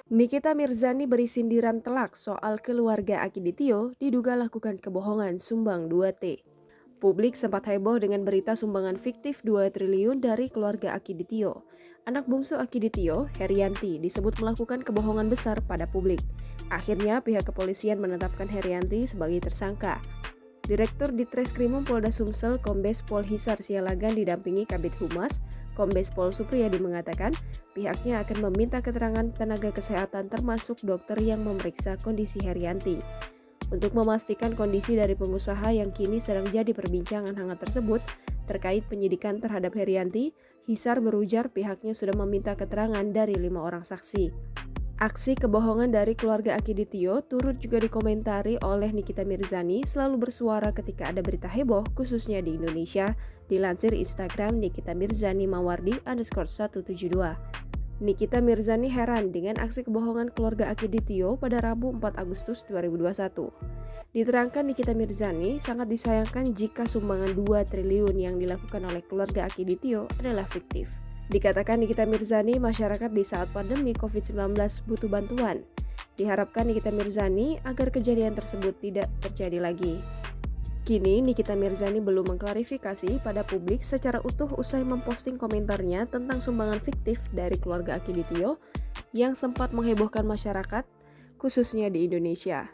Nikita Mirzani beri sindiran telak soal keluarga Akiditio diduga lakukan kebohongan sumbang 2T. Publik sempat heboh dengan berita sumbangan fiktif 2 triliun dari keluarga Akiditio. Anak bungsu Akiditio, Herianti, disebut melakukan kebohongan besar pada publik. Akhirnya pihak kepolisian menetapkan Herianti sebagai tersangka. Direktur Ditreskrimum Polda Sumsel Kombes Pol Hisar Sialagan didampingi Kabid Humas, Kombes Pol Supriyadi mengatakan pihaknya akan meminta keterangan tenaga kesehatan termasuk dokter yang memeriksa kondisi Herianti. Untuk memastikan kondisi dari pengusaha yang kini sedang jadi perbincangan hangat tersebut terkait penyidikan terhadap Herianti, Hisar berujar pihaknya sudah meminta keterangan dari 5 orang saksi. Aksi kebohongan dari keluarga Akiditio turut juga dikomentari oleh Nikita Mirzani selalu bersuara ketika ada berita heboh khususnya di Indonesia, dilansir Instagram Nikita Mirzani Mawardi _172. Nikita Mirzani heran dengan aksi kebohongan keluarga Akiditio pada Rabu 4 Agustus 2021. Diterangkan Nikita Mirzani sangat disayangkan jika sumbangan 2 triliun yang dilakukan oleh keluarga Akiditio adalah fiktif. Dikatakan Nikita Mirzani, masyarakat di saat pandemi COVID-19 butuh bantuan. Diharapkan Nikita Mirzani agar kejadian tersebut tidak terjadi lagi. Kini Nikita Mirzani belum mengklarifikasi pada publik secara utuh usai memposting komentarnya tentang sumbangan fiktif dari keluarga Akiditio yang sempat menghebohkan masyarakat, khususnya di Indonesia.